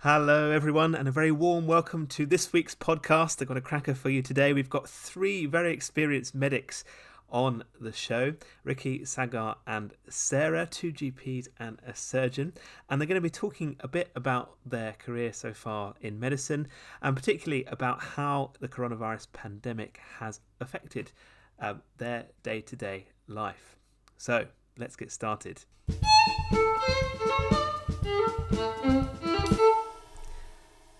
Hello, everyone, and a very warm welcome to this week's podcast. I've got a cracker for you today. We've got three very experienced medics on the show: Ricky, Sagar, and Sarah, two GPs and a surgeon. And they're going to be talking a bit about their career so far in medicine, and particularly about how the coronavirus pandemic has affected their day-to-day life. So let's get started.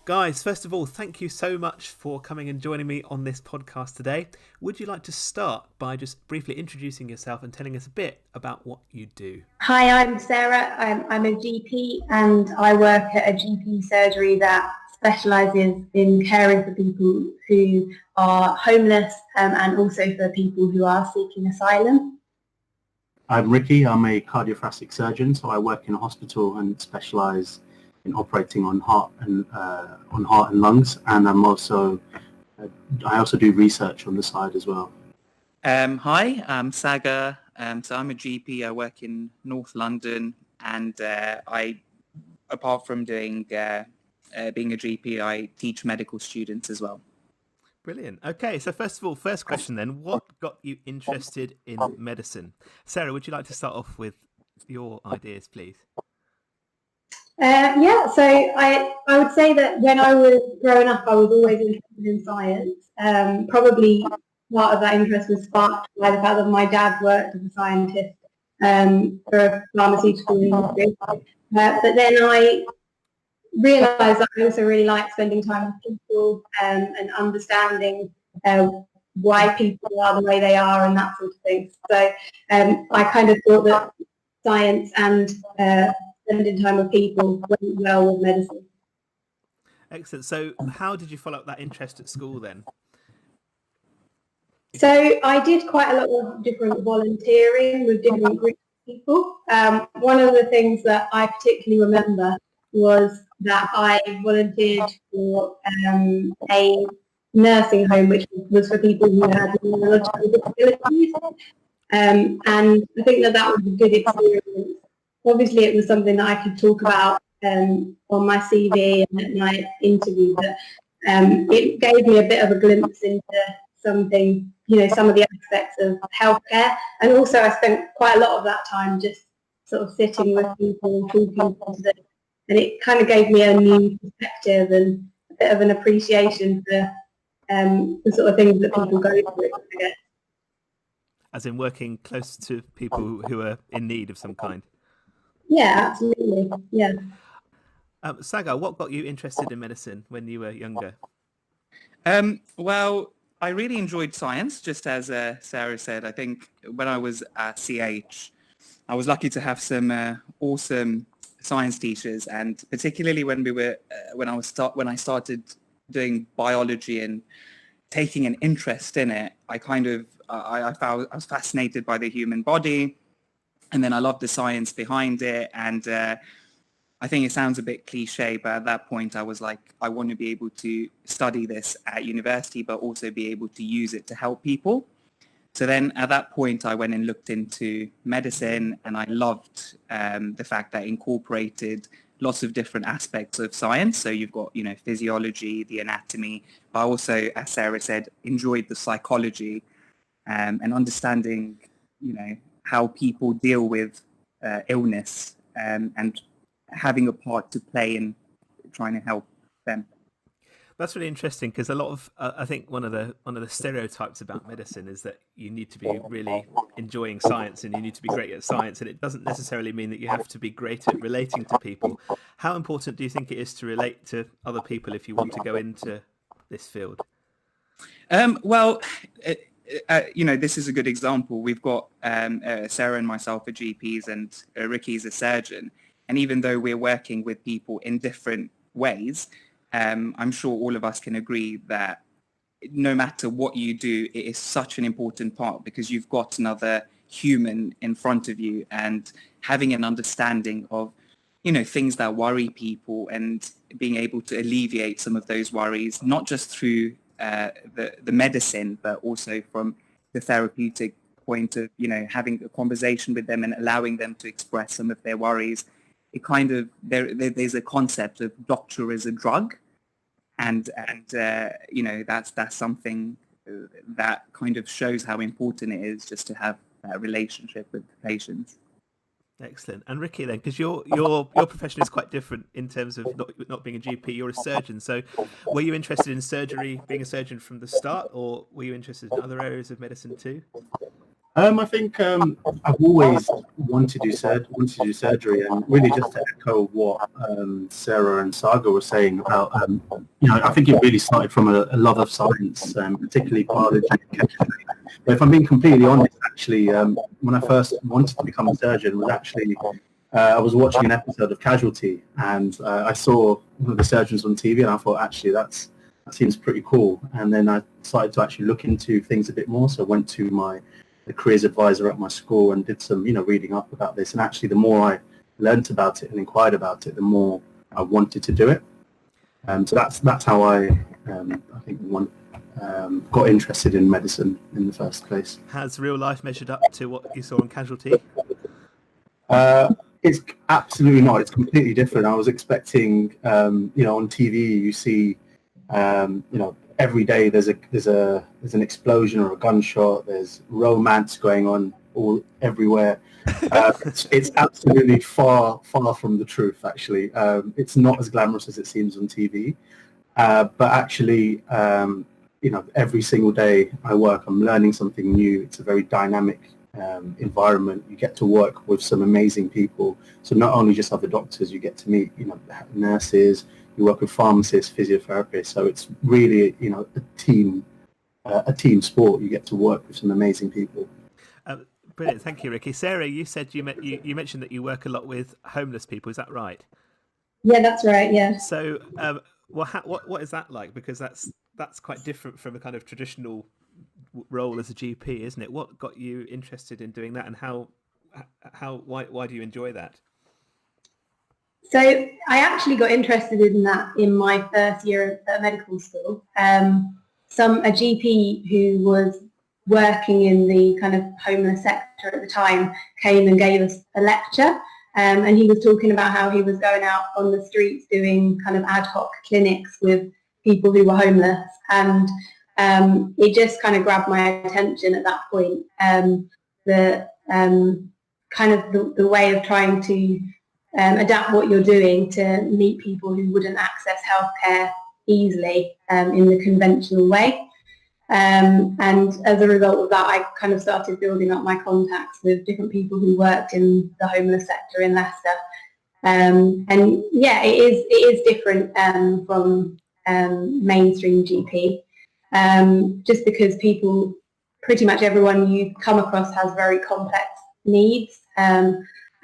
Guys, first of all, thank you so much for coming and joining me on this podcast today. Would you like to start by just briefly introducing yourself and telling us a bit about what you do? Hi, I'm Sarah. I'm a GP and I work at a GP surgery that specialises in caring for people who are homeless and also for people who are seeking asylum. I'm Ricky. I'm a cardiothoracic surgeon, so I work in a hospital and specialise in operating on heart and lungs, and I also do research on the side as well. Hi, I'm Sagar. So I'm a GP. I work in North London, and apart from being a GP, I teach medical students as well. Brilliant. Okay, so first of all, first question then, what got you interested in medicine? Sarah, would you like to start off with your ideas, please? So I would say that when I was growing up, I was always interested in science. Probably part of that interest was sparked by the fact that my dad worked as a scientist for a pharmaceutical industry. But then I realised that I also really like spending time with people and understanding why people are the way they are and that sort of thing. So I kind of thought that science and spending time with people went well with medicine. Excellent. So how did you follow up that interest at school then? So I did quite a lot of different volunteering with different groups of people. One of the things that I particularly remember was that I volunteered for a nursing home which was for people who had neurological disabilities. And I think that was a good experience. Obviously, it was something that I could talk about on my CV and at my interview, but it gave me a bit of a glimpse into some of the aspects of healthcare. And also, I spent quite a lot of that time just sort of sitting with people, talking to them, and it kind of gave me a new perspective and a bit of an appreciation for the sort of things that people go through, I guess. As in working close to people who are in need of some kind? Yeah, absolutely. Yeah. Sagar, what got you interested in medicine when you were younger? Well, I really enjoyed science, just as Sarah said. I think when I was at CH, I was lucky to have some awesome science teachers, and particularly when I started doing biology and taking an interest in it, I was fascinated by the human body. And then I loved the science behind it. And I think it sounds a bit cliche, but at that point I was like, I want to be able to study this at university, but also be able to use it to help people. So then at that point I went and looked into medicine, and I loved the fact that it incorporated lots of different aspects of science. So you've got, physiology, the anatomy, but I also, as Sarah said, enjoyed the psychology and understanding, how people deal with illness and having a part to play in trying to help them. That's really interesting, because a lot of I think one of the stereotypes about medicine is that you need to be really enjoying science and you need to be great at science, and it doesn't necessarily mean that you have to be great at relating to people. How important do you think it is to relate to other people if you want to go into this field? This is a good example. We've got Sarah and myself are GPs, and Ricky's a surgeon. And even though we're working with people in different ways, I'm sure all of us can agree that no matter what you do, it is such an important part, because you've got another human in front of you, and having an understanding of, things that worry people and being able to alleviate some of those worries, not just through the medicine, but also from the therapeutic point of, having a conversation with them and allowing them to express some of their worries it kind of there's a concept of doctor as a drug, and you know, that's something that kind of shows how important it is just to have that relationship with the patients. Excellent. And Ricky, then, because your profession is quite different in terms of not being a GP, you're a surgeon. So, were you interested in surgery, being a surgeon from the start, or were you interested in other areas of medicine too? I think I've always wanted to do surgery, and really just to echo what Sarah and Saga were saying about, you know, I think it really started from a love of science, particularly biology and chemistry. But if I'm being completely honest, actually, when I first wanted to become a surgeon, was actually I was watching an episode of Casualty, and I saw one of the surgeons on TV, and I thought, actually, that seems pretty cool. And then I started to actually look into things a bit more. So I went to the careers advisor at my school and did some, you know, reading up about this. And actually, the more I learnt about it and inquired about it, the more I wanted to do it. So that's how I think got interested in medicine in the first place. Has real life measured up to what you saw on Casualty? It's absolutely not. It's completely different. I was expecting, you know, on TV you see, you know, every day there's an explosion or a gunshot. There's romance going on everywhere. It's absolutely far from the truth. Actually, it's not as glamorous as it seems on TV. But actually, you know, every single day I work, I'm learning something new. It's a very dynamic environment. You get to work with some amazing people. So not only just other doctors, you get to meet, you know, nurses. You work with pharmacists, physiotherapists. So it's really, you know, a team sport. You get to work with some amazing people. Brilliant, thank you, Ricky. Sarah, you said you mentioned that you work a lot with homeless people. Is that right? Yeah, that's right. Yeah. So, what is that like? Because that's quite different from a kind of traditional role as a GP, isn't it? What got you interested in doing that, and why do you enjoy that? So I actually got interested in that in my first year at medical school. A GP who was working in the kind of homeless sector at the time came and gave us a lecture, and he was talking about how he was going out on the streets doing kind of ad hoc clinics with people who were homeless, and it just kind of grabbed my attention at that point. The way of trying to adapt what you're doing to meet people who wouldn't access healthcare easily in the conventional way. And as a result of that, I kind of started building up my contacts with different people who worked in the homeless sector in Leicester. And yeah, it is different from mainstream GP, just because pretty much everyone you come across has very complex needs.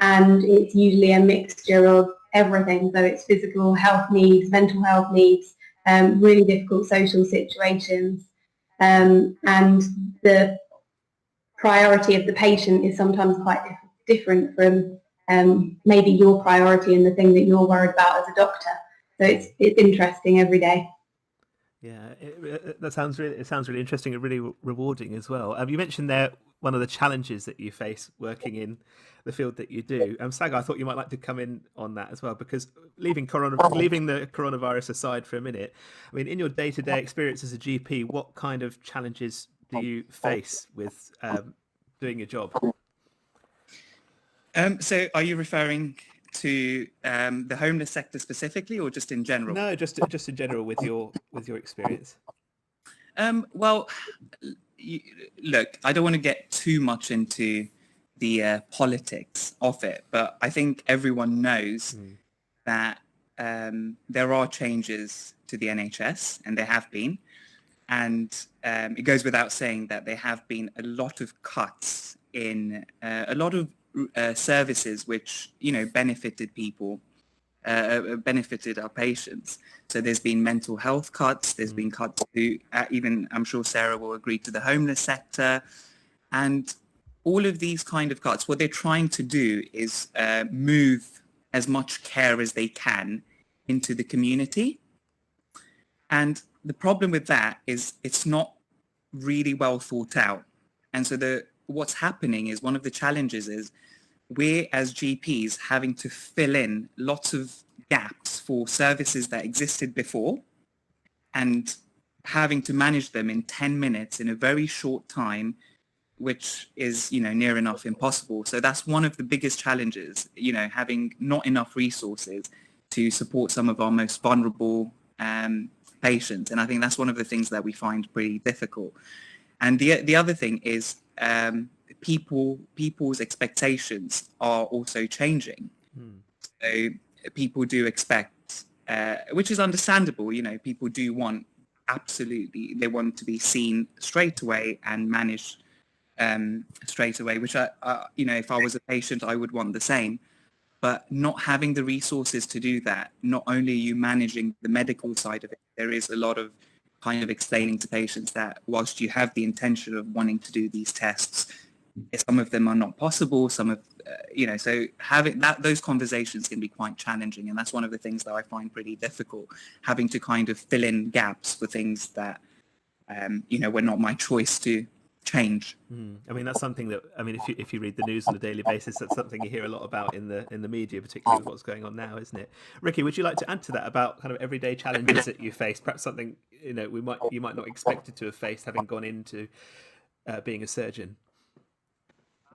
And it's usually a mixture of everything. So it's physical health needs, mental health needs, really difficult social situations. And the priority of the patient is sometimes quite different from maybe your priority and the thing that you're worried about as a doctor. So it's interesting every day. Yeah, it sounds really interesting and really rewarding as well. You mentioned there one of the challenges that you face working in the field that you do. Saga, I thought you might like to come in on that as well, because leaving the coronavirus aside for a minute, I mean, in your day-to-day experience as a GP, what kind of challenges do you face with doing your job? So are you referring to the homeless sector specifically, or just in general? No, just in general with your experience. Well, look, I don't want to get too much into the politics of it, but I think everyone knows that there are changes to the NHS, and there have been, and it goes without saying that there have been a lot of cuts in a lot of services which, you know, benefited people, benefited our patients. So there's been mental health cuts, there's been cuts to even, I'm sure Sarah will agree, to the homeless sector, and all of these kind of cuts, what they're trying to do is move as much care as they can into the community. And the problem with that is it's not really well thought out. And so what's happening is, one of the challenges is we're as GPs having to fill in lots of gaps for services that existed before and having to manage them in 10 minutes in a very short time, which is, near enough impossible. So that's one of the biggest challenges, having not enough resources to support some of our most vulnerable patients. And I think that's one of the things that we find pretty difficult. And the other thing is people's expectations are also changing. So people do expect, which is understandable, people do want, absolutely, they want to be seen straight away and managed straight away, which if I was a patient, I would want the same. But not having the resources to do that, not only are you managing the medical side of it, there is a lot of kind of explaining to patients that whilst you have the intention of wanting to do these tests, some of them are not possible. Some of, so having those conversations can be quite challenging. And that's one of the things that I find pretty difficult, having to kind of fill in gaps for things that, were not my choice to change. I mean, that's something that, if you read the news on a daily basis, that's something you hear a lot about in the media, particularly with what's going on now, isn't it? Ricky, would you like to add to that about kind of everyday challenges that you face, perhaps something you might not expected to have faced having gone into being a surgeon?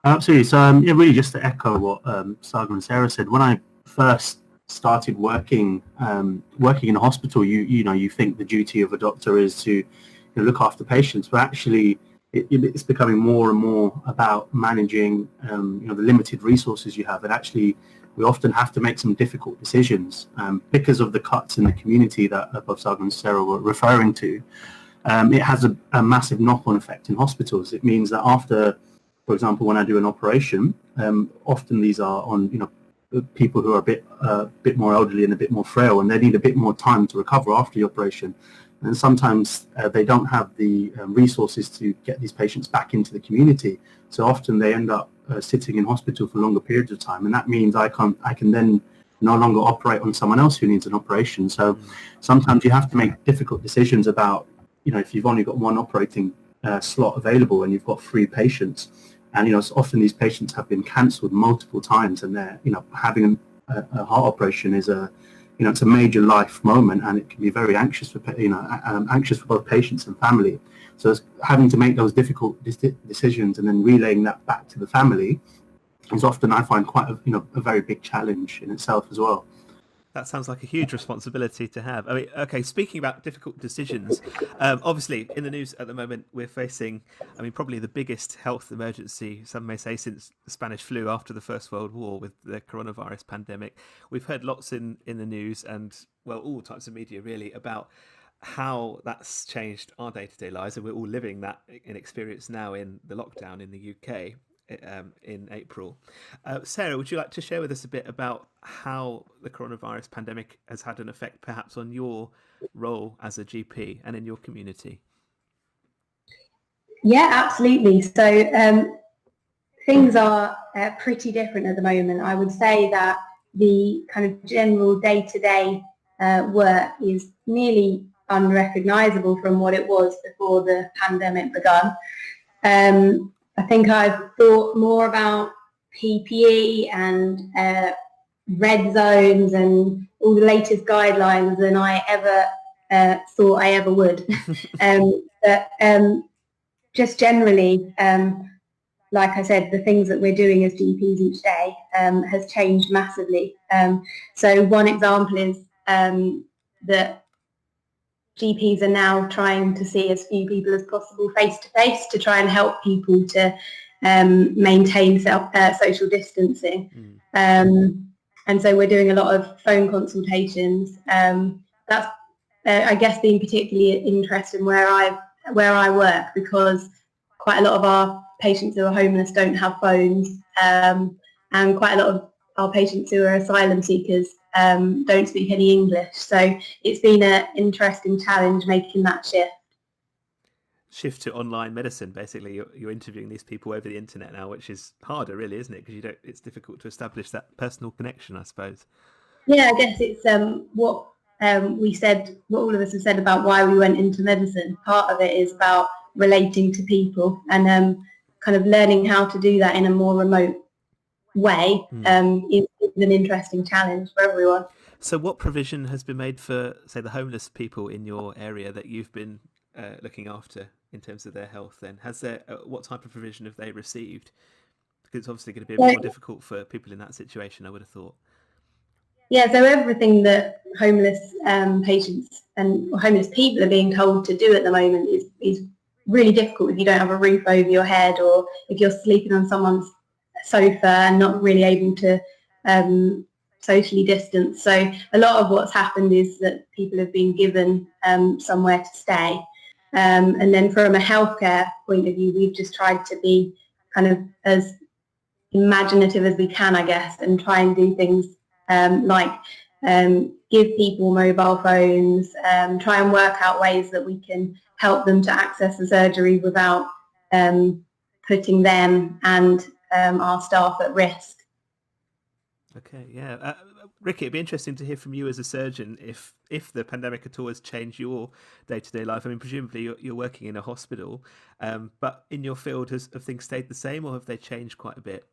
Absolutely. So really just to echo what Saga and Sarah said, when I first started working in a hospital, you think the duty of a doctor is to look after patients, but actually it's becoming more and more about managing the limited resources you have. And actually we often have to make some difficult decisions because of the cuts in the community that both Saga and Sarah were referring to. It has a massive knock-on effect in hospitals. It means that after, for example, when I do an operation, often these are on people who are a bit more elderly and a bit more frail, and they need a bit more time to recover after the operation. And sometimes they don't have the resources to get these patients back into the community. So often they end up sitting in hospital for longer periods of time, and that means I can then no longer operate on someone else who needs an operation. So sometimes you have to make difficult decisions about, if you've only got one operating slot available and you've got 3 patients, and often these patients have been cancelled multiple times, and they're having a heart operation is it's a major life moment, and it can be very anxious for anxious for both patients and family. So it's having to make those difficult decisions and then relaying that back to the family is often, I find, quite a very big challenge in itself as well. That sounds like a huge responsibility to have. Okay, speaking about difficult decisions, obviously in the news at the moment we're facing, probably the biggest health emergency, some may say, since the Spanish flu after the First World War with the coronavirus pandemic. We've heard lots in the news and, well, all types of media really, about how that's changed our day-to-day lives, and we're all living that in experience now in the lockdown in the UK. In April. Sarah, would you like to share with us a bit about how the coronavirus pandemic has had an effect perhaps on your role as a GP and in your community? Yeah, absolutely. So things are pretty different at the moment. I would say that the kind of general day-to-day work is nearly unrecognisable from what it was before the pandemic begun. I think I've thought more about PPE and red zones and all the latest guidelines than I ever thought I ever would. But just generally, like I said, the things that we're doing as GPs each day has changed massively. So one example is that GPs are now trying to see as few people as possible face-to-face to try and help people to maintain social distancing. And so we're doing a lot of phone consultations. That's, I guess, been particularly interesting where I work, because quite a lot of our patients who are homeless don't have phones, and quite a lot of our patients who are asylum seekers don't speak any English. So it's been an interesting challenge making that shift to online medicine. Basically, you're interviewing these people over the internet now, which is harder, really, isn't it? Because it's difficult to establish that personal connection, I suppose. Yeah, I guess it's what we said, what all of us have said about why we went into medicine. Part of it is about relating to people and kind of learning how to do that in a more remote way is an interesting challenge for everyone. So what provision has been made for, say, the homeless people in your area that you've been looking after in terms of their health then? Has there, what type of provision have they received? Because it's obviously going to be a bit more difficult for people in that situation, I would have thought. Yeah, so everything that homeless patients and homeless people are being told to do at the moment is really difficult if you don't have a roof over your head, or if you're sleeping on someone's sofa and not really able to socially distance. So a lot of what's happened is that people have been given somewhere to stay. And then from a healthcare point of view, we've just tried to be kind of as imaginative as we can, I guess, and try and do things like give people mobile phones, try and work out ways that we can help them to access the surgery without putting them and our staff at risk. Okay, yeah. Ricky, it'd be interesting to hear from you as a surgeon if the pandemic at all has changed your day-to-day life. I mean, presumably you're working in a hospital, but in your field, have things stayed the same or have they changed quite a bit?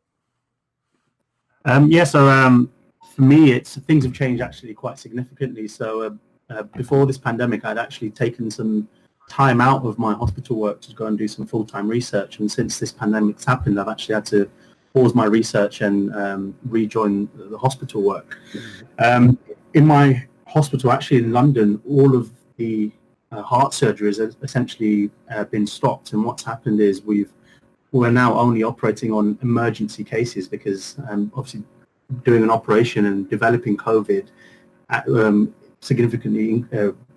So for me, things have changed actually quite significantly. So before this pandemic, I'd actually taken some time out of my hospital work to go and do some full-time research. And since this pandemic's happened, I've actually had to pause my research and rejoin the hospital work. In my hospital, actually in London, all of the heart surgeries have essentially been stopped. And what's happened is we're now only operating on emergency cases because obviously doing an operation and developing COVID significantly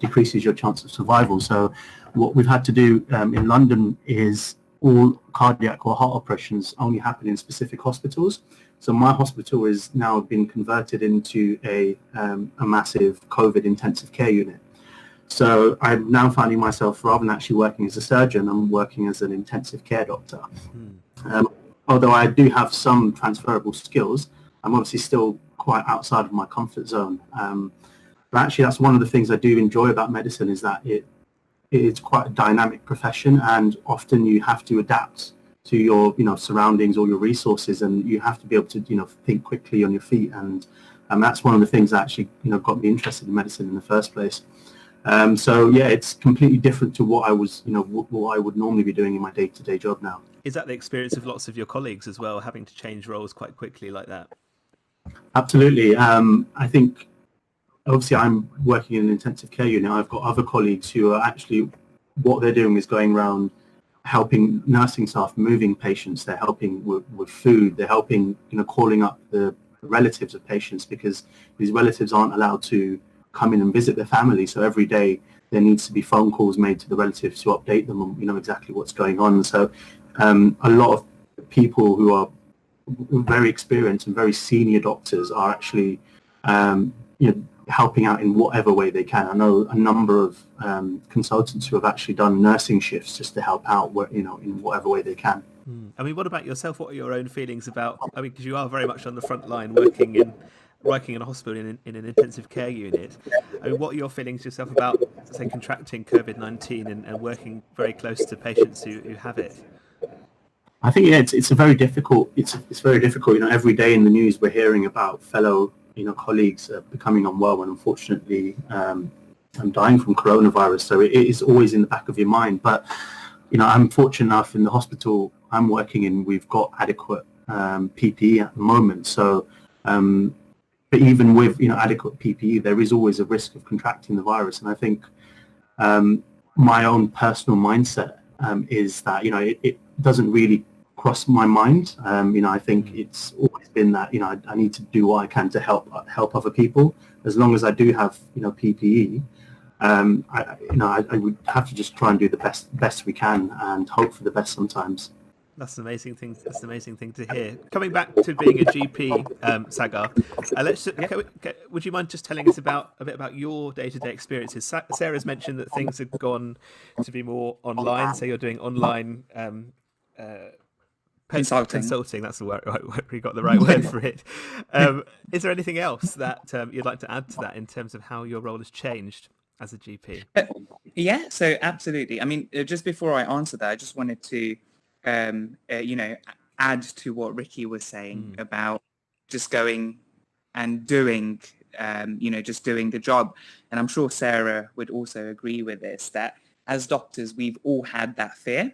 decreases your chance of survival. So what we've had to do in London is all cardiac or heart operations only happen in specific hospitals. So my hospital is now been converted into a massive COVID intensive care unit. So I'm now finding myself, rather than actually working as a surgeon, I'm working as an intensive care doctor. Although I do have some transferable skills, I'm obviously still quite outside of my comfort zone. But actually, that's one of the things I do enjoy about medicine is that it's quite a dynamic profession, and often you have to adapt to your surroundings or your resources, and you have to be able to think quickly on your feet. And that's one of the things that actually got me interested in medicine in the first place. So yeah, it's completely different to what I was, what I would normally be doing in my day-to-day job now. Is that the experience of lots of your colleagues as well, having to change roles quite quickly like that? Absolutely. I think obviously I'm working in an intensive care unit. I've got other colleagues who are actually, what they're doing is going around helping nursing staff moving patients. They're helping with food. They're helping, calling up the relatives of patients, because these relatives aren't allowed to come in and visit their family. So every day there needs to be phone calls made to the relatives to update them on, exactly what's going on. So a lot of people who are very experienced and very senior doctors are actually, helping out in whatever way they can. I know a number of consultants who have actually done nursing shifts just to help out, in whatever way they can. I mean, what about yourself? What are your own feelings about? I mean, because you are very much on the front line, working in a hospital in an intensive care unit. I mean, what are your feelings yourself about, say, contracting COVID-19 and working very close to patients who have it? I think it's a very difficult. It's very difficult. Every day in the news we're hearing about fellow colleagues becoming unwell and unfortunately dying from coronavirus. So it is always in the back of your mind. But I'm fortunate enough in the hospital I'm working in, we've got adequate PPE at the moment. So, but even with adequate PPE, there is always a risk of contracting the virus. And I think my own personal mindset is that it doesn't really cross my mind. I think it's always been that I need to do what I can to help other people. As long as I do have PPE, I would have to just try and do the best we can and hope for the best sometimes. That's an amazing thing. That's an amazing thing to hear. Coming back to being a GP, Sagar, would you mind just telling us a bit about your day-to-day experiences? Sarah's mentioned that things have gone to be more online, so you're doing online consulting. That's the right word. We got the right word for it. Is there anything else that you'd like to add to that in terms of how your role has changed as a GP? Yeah, so absolutely. I mean, just before I answer that, I just wanted to add to what Ricky was saying about just going and doing, just doing the job. And I'm sure Sarah would also agree with this, that as doctors, we've all had that fear.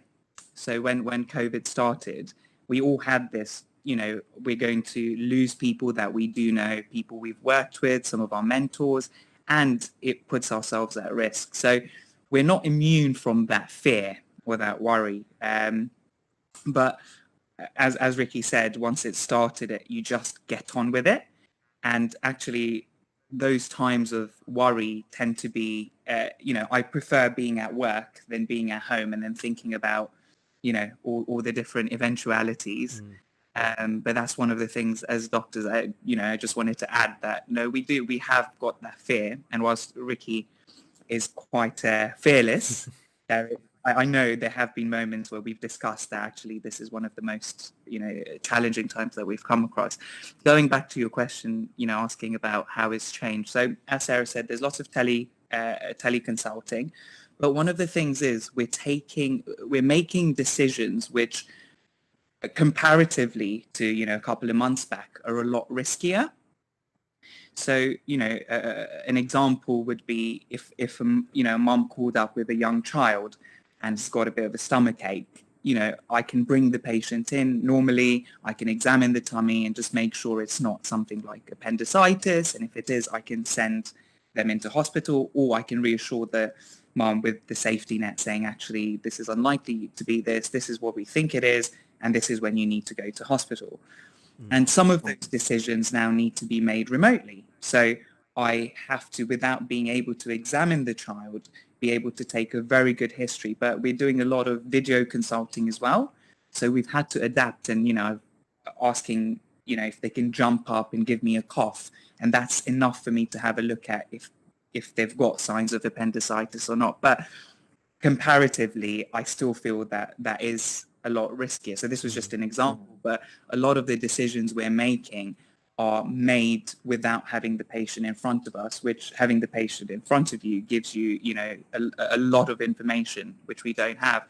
So when COVID started, we all had this, we're going to lose people that we do know, people we've worked with, some of our mentors, and it puts ourselves at risk. So we're not immune from that fear or that worry. But as Ricky said, once it started, you just get on with it. And actually, those times of worry tend to be, I prefer being at work than being at home and then thinking about, all the different eventualities. But that's one of the things as doctors, I just wanted to add that, no, we have got that fear. And whilst Ricky is quite fearless, I know there have been moments where we've discussed that actually this is one of the most, challenging times that we've come across. Going back to your question, asking about how it's changed. So as Sarah said, there's lots of teleconsulting, but one of the things is we're making decisions which comparatively to, a couple of months back are a lot riskier. So, an example would be if a mum called up with a young child and has got a bit of a stomach ache, I can bring the patient in. Normally, I can examine the tummy and just make sure it's not something like appendicitis. And if it is, I can send them into hospital, or I can reassure the mum with the safety net saying, actually, this is unlikely to be this is what we think it is, and this is when you need to go to hospital. And some of those decisions now need to be made remotely. So I have to, without being able to examine the child, be able to take a very good history. But we're doing a lot of video consulting as well. So we've had to adapt and, asking, if they can jump up and give me a cough. And that's enough for me to have a look at if they've got signs of appendicitis or not. But comparatively, I still feel that is a lot riskier. So this was just an example, but a lot of the decisions we're making are made without having the patient in front of us, which having the patient in front of you gives you, a lot of information, which we don't have.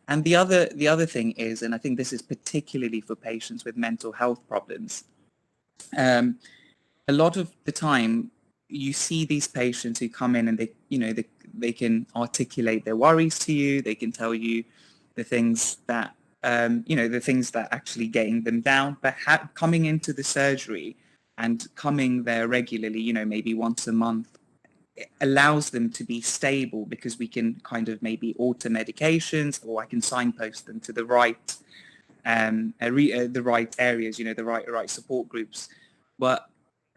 And the other thing is, and I think this is particularly for patients with mental health problems, a lot of the time you see these patients who come in and they can articulate their worries to you. They can tell you the things that, the things that actually getting them down, but coming into the surgery and coming there regularly, maybe once a month, it allows them to be stable because we can kind of maybe alter medications, or I can signpost them to the right, the right areas, the right support groups. But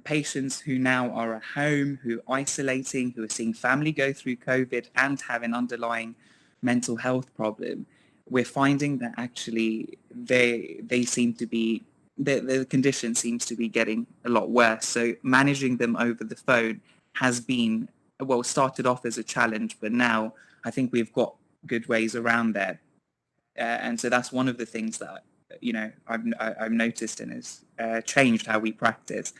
patients who now are at home, who are isolating, who are seeing family go through COVID and have an underlying mental health problem, we're finding that actually they seem to be, the condition seems to be getting a lot worse. So managing them over the phone has been, started off as a challenge, but now I think we've got good ways around that. And so that's one of the things that, I've noticed and has changed how we practice.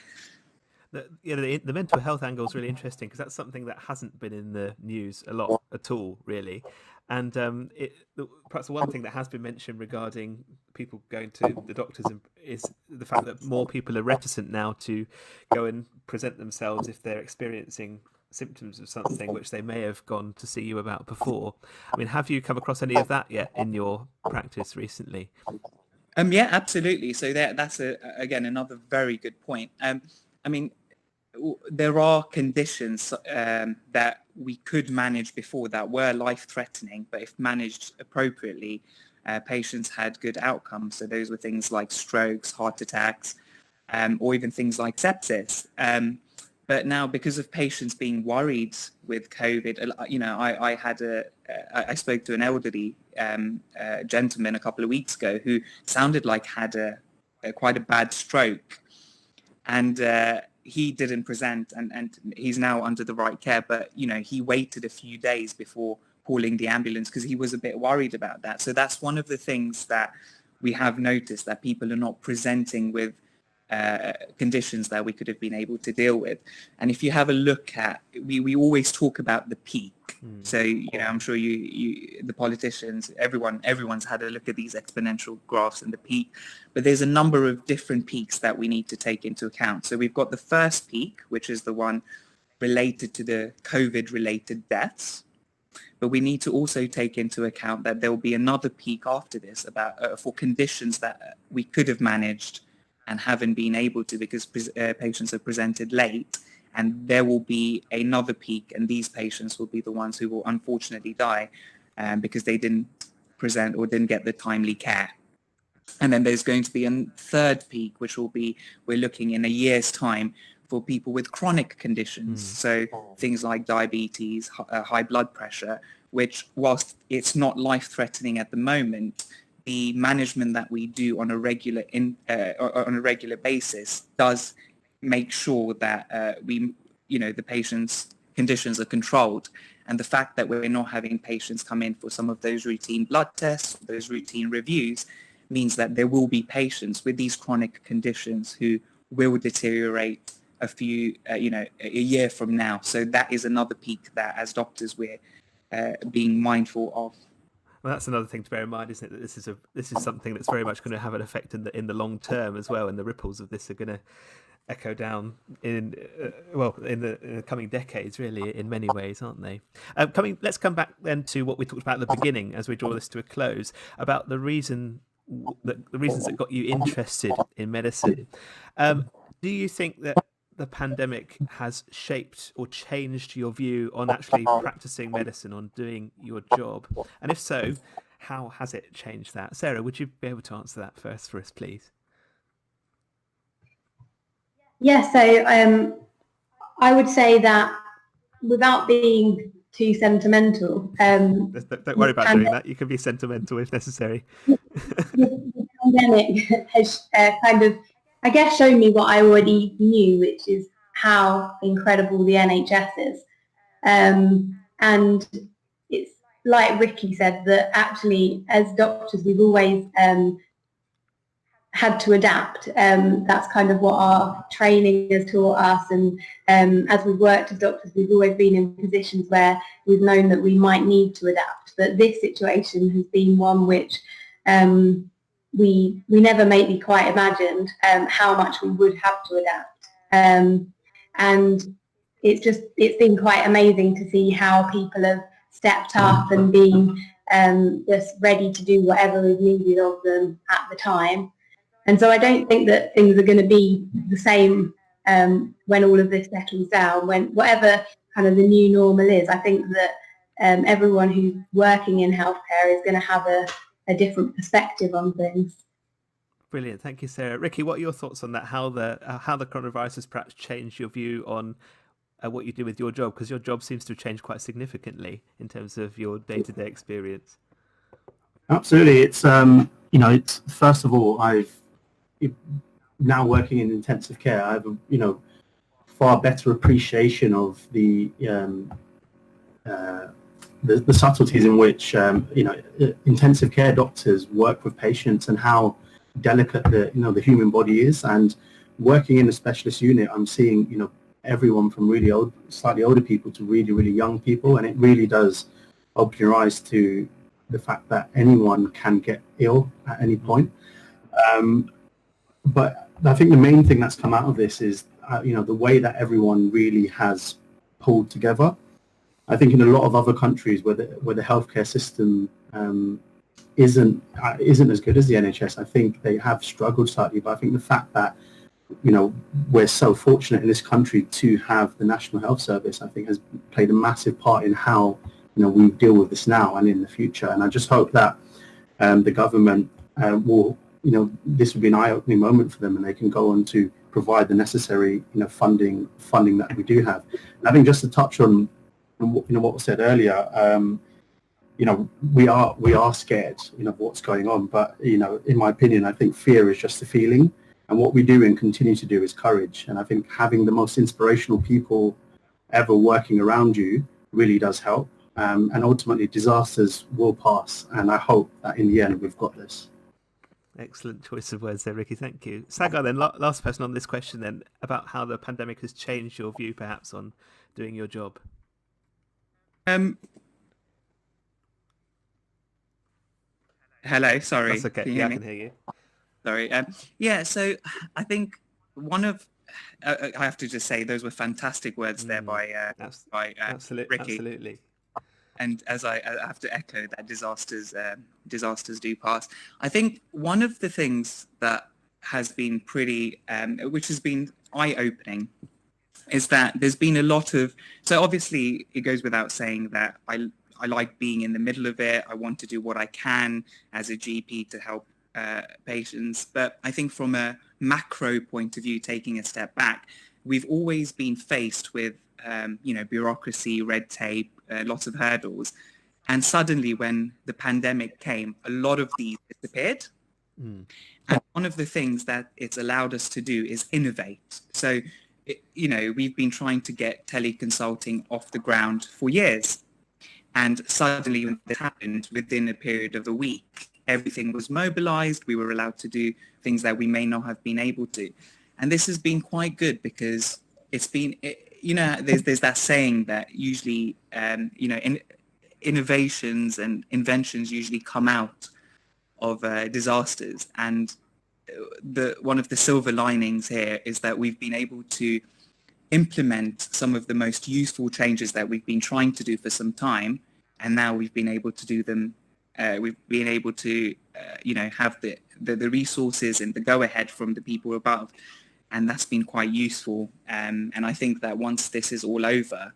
The mental health angle is really interesting because that's something that hasn't been in the news a lot at all, really. And perhaps the one thing that has been mentioned regarding people going to the doctors is the fact that more people are reticent now to go and present themselves if they're experiencing symptoms of something which they may have gone to see you about before. I mean, have you come across any of that yet in your practice recently? Yeah, absolutely. So that's again another very good point. I mean, there are conditions that we could manage before that were life-threatening, but if managed appropriately, patients had good outcomes. So those were things like strokes, heart attacks, or even things like sepsis. But now, because of patients being worried with COVID, I spoke to an elderly gentleman a couple of weeks ago who sounded like had quite a bad stroke, and he didn't present, and he's now under the right care. But he waited a few days before calling the ambulance because he was a bit worried about that. So that's one of the things that we have noticed, that people are not presenting with conditions that we could have been able to deal with. And if you have a look at, we always talk about the peak. So, I'm sure you the politicians, everyone's had a look at these exponential graphs and the peak, but there's a number of different peaks that we need to take into account. So we've got the first peak, which is the one related to the COVID-related deaths. But we need to also take into account that there will be another peak after this about for conditions that we could have managed and haven't been able to because patients have presented late. And there will be another peak, and these patients will be the ones who will unfortunately die because they didn't present or didn't get the timely care. And then there's going to be a third peak, which will be, we're looking in a year's time for people with chronic conditions. So things like diabetes, high blood pressure, which whilst it's not life-threatening at the moment, the management that we do on a regular basis does make sure that the patient's conditions are controlled. And the fact that we're not having patients come in for some of those routine blood tests, those routine reviews, means that there will be patients with these chronic conditions who will deteriorate a year from now. So that is another peak that as doctors we're being mindful of. Well, that's another thing to bear in mind, isn't it? That this is something that's very much going to have an effect in the long term as well, and the ripples of this are going to echo down in the coming decades, really, in many ways, aren't they? Let's come back then to what we talked about at the beginning as we draw this to a close, about the reasons that got you interested in medicine. Do you think that the pandemic has shaped or changed your view on actually practicing medicine, on doing your job? And if so, how has it changed that? Sarah, would you be able to answer that first for us, please? Yeah, so I would say that without being too sentimental. Don't worry about doing that. You can be sentimental if necessary. The pandemic has kind of, I guess, shown me what I already knew, which is how incredible the NHS is. And it's like Ricky said, that actually as doctors we've always had to adapt. That's kind of what our training has taught us, and as we've worked as doctors we've always been in positions where we've known that we might need to adapt. But this situation has been one which we never maybe quite imagined how much we would have to adapt. And it's been quite amazing to see how people have stepped up and been just ready to do whatever is needed of them at the time. And so I don't think that things are going to be the same when all of this settles down, when whatever kind of the new normal is. I think that everyone who's working in healthcare is going to have a different perspective on things. Brilliant. Thank you, Sarah. Ricky, what are your thoughts on that? How the coronavirus has perhaps changed your view on what you do with your job? Because your job seems to have changed quite significantly in terms of your day-to-day experience. Absolutely. It's, it's first of all, now working in intensive care, I have a, far better appreciation of the subtleties in which, intensive care doctors work with patients and how delicate the human body is. And working in a specialist unit, I'm seeing, everyone from really old, slightly older people to really, really young people. And it really does open your eyes to the fact that anyone can get ill at any point. But I think the main thing that's come out of this is, the way that everyone really has pulled together. I think in a lot of other countries where the healthcare system isn't as good as the NHS, I think they have struggled slightly. But I think the fact that, we're so fortunate in this country to have the National Health Service, I think has played a massive part in how, we deal with this now and in the future. And I just hope that the government will, this will be an eye-opening moment for them, and they can go on to provide the necessary, funding that we do have. And I think just to touch on, what was said earlier, we are scared, of what's going on. But, in my opinion, I think fear is just a feeling. And what we do and continue to do is courage. And I think having the most inspirational people ever working around you really does help. And ultimately, disasters will pass. And I hope that in the end, we've got this. Excellent choice of words there, Ricky. Thank you. Sagar, then, last person on this question then, about how the pandemic has changed your view perhaps on doing your job. Hello, sorry. That's okay. Can you Yeah, hear I me? can hear you. Sorry. Yeah, so I think one of, I have to just say, those were fantastic words there by Ricky. Absolutely. And as I have to echo that disasters do pass. I think one of the things that has been pretty, which has been eye-opening, is that there's been a lot of, so obviously it goes without saying that I like being in the middle of it. I want to do what I can as a GP to help patients. But I think from a macro point of view, taking a step back, we've always been faced with, bureaucracy, red tape, lots of hurdles. And suddenly when the pandemic came, a lot of these disappeared. And one of the things that it's allowed us to do is innovate. So, we've been trying to get teleconsulting off the ground for years. And suddenly when it happened, within a period of a week, everything was mobilized. We were allowed to do things that we may not have been able to. And this has been quite good because it's been, there's that saying that usually, innovations and inventions usually come out of disasters. And one of the silver linings here is that we've been able to implement some of the most useful changes that we've been trying to do for some time, and now we've been able to do them. We've been able to, have the resources and the go-ahead from the people above, and that's been quite useful. And I think that once this is all over,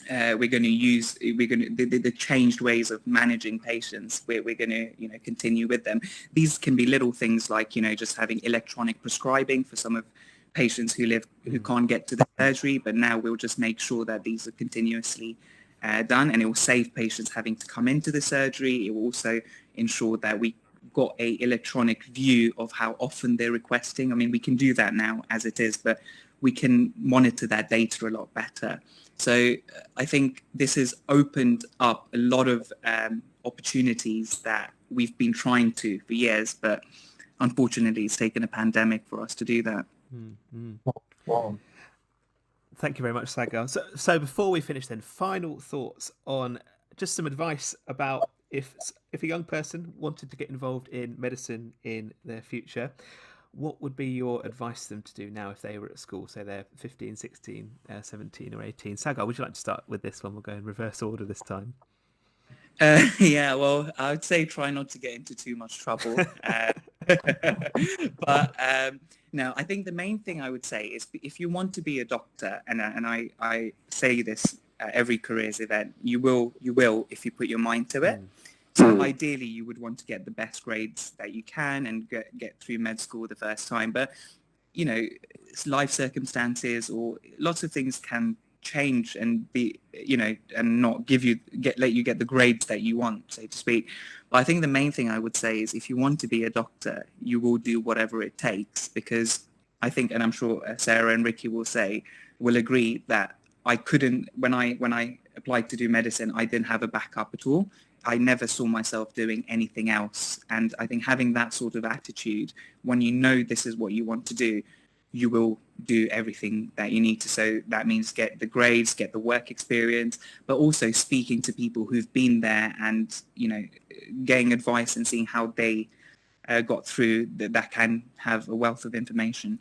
we're going to use the changed ways of managing patients. We're going to continue with them. These can be little things like just having electronic prescribing for some of patients who can't get to the surgery, but now we'll just make sure that these are continuously done, and it will save patients having to come into the surgery. It will also ensure that we got a electronic view of how often they're requesting. I mean, we can do that now as it is, but we can monitor that data a lot better. So I think this has opened up a lot of opportunities that we've been trying to for years, but unfortunately it's taken a pandemic for us to do that. Wow. Thank you very much, Sagar. So before we finish then, final thoughts on just some advice about if a young person wanted to get involved in medicine in their future, what would be your advice to them to do now if they were at school, say they're 15, 16, 17 or 18? Sagar, would you like to start with this one? We'll go in reverse order this time. Yeah, well, I would say try not to get into too much trouble. But no, I think the main thing I would say is if you want to be a doctor, and I say this at every careers event, you will if you put your mind to it. So ideally, you would want to get the best grades that you can and get through med school the first time. But, life circumstances or lots of things can change and be, and not let you get the grades that you want, so to speak. But I think the main thing I would say is if you want to be a doctor, you will do whatever it takes, because I think, and I'm sure Sarah and Ricky will agree that I couldn't, when I applied to do medicine, I didn't have a backup at all. I never saw myself doing anything else. And I think having that sort of attitude, when you know this is what you want to do, you will do everything that you need to. So that means get the grades, get the work experience, but also speaking to people who've been there and, getting advice and seeing how they got through, that can have a wealth of information.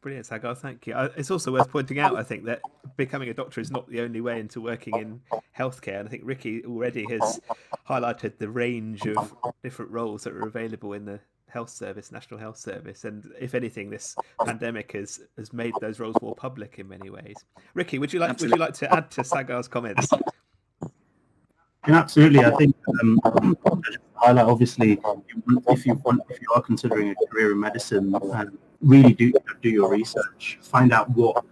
Brilliant, Sagar. Thank you. It's also worth pointing out, I think, that becoming a doctor is not the only way into working in healthcare. And I think Ricky already has highlighted the range of different roles that are available in the health service, National Health Service. And if anything, this pandemic has made those roles more public in many ways. Ricky, would you like to add to Sagar's comments? And absolutely, I think highlight obviously if you are considering a career in medicine, really do your research, find out what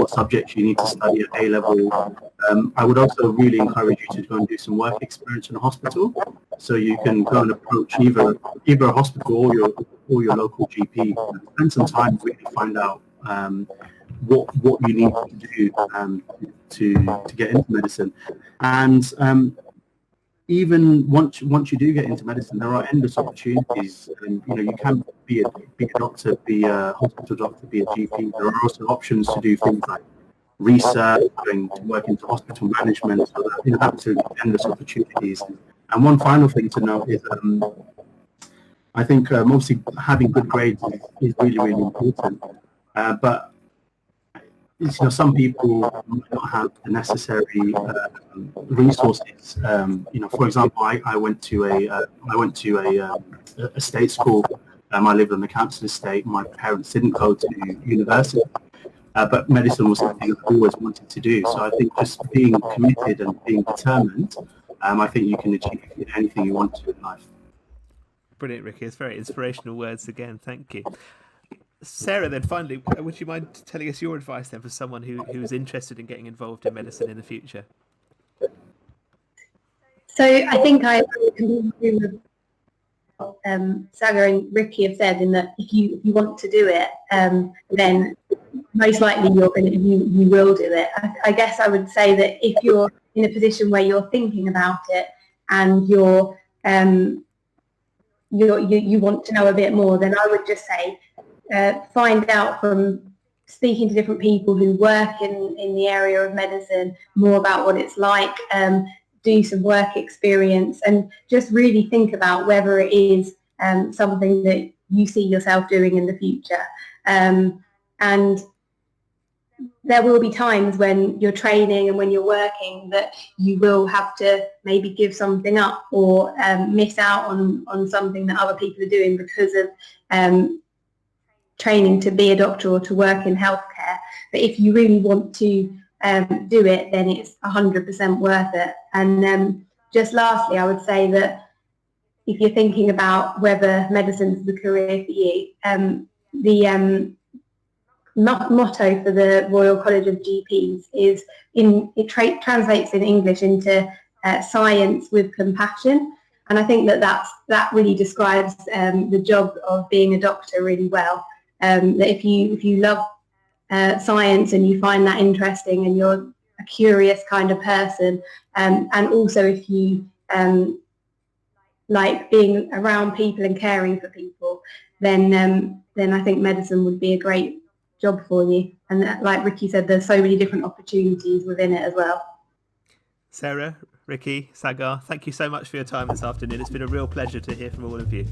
subjects you need to study at A level. I would also really encourage you to go and do some work experience in a hospital, so you can go and approach either a hospital or your local GP, spend some time to really find out what you need to do to get into medicine. And even once you do get into medicine, there are endless opportunities. And you can be a doctor, be a hospital doctor, be a GP. There are also options to do things like research and to work into hospital management. So absolutely endless opportunities. And one final thing to note is, I think obviously having good grades is really, really important. But some people might not have the necessary resources. For example, I went to a state school. I lived on the council estate. My parents didn't go to university, but medicine was something I always wanted to do. So I think just being committed and being determined, I think you can achieve anything you want to in life. Brilliant, Ricky. It's very inspirational words again. Thank you. Sarah, then finally, would you mind telling us your advice then for someone who's interested in getting involved in medicine in the future? So I think I completely agree with what Saga and Ricky have said, in that if you want to do it, then most likely you will do it. I guess I would say that if you're in a position where you're thinking about it and you want to know a bit more, then I would just say find out from speaking to different people who work in the area of medicine more about what it's like, do some work experience, and just really think about whether it is something that you see yourself doing in the future. And there will be times when you're training and when you're working that you will have to maybe give something up or miss out on something that other people are doing because of training to be a doctor or to work in healthcare. But if you really want to do it, then it's 100% worth it. And just lastly, I would say that if you're thinking about whether medicine is the career for you, the motto for the Royal College of GPs is, translates in English into science with compassion. And I think that really describes the job of being a doctor really well. That if you love science and you find that interesting and you're a curious kind of person, and also if you like being around people and caring for people, then I think medicine would be a great job for you. And like Ricky said, there's so many different opportunities within it as well. Sarah, Ricky, Sagar, thank you so much for your time this afternoon. It's been a real pleasure to hear from all of you.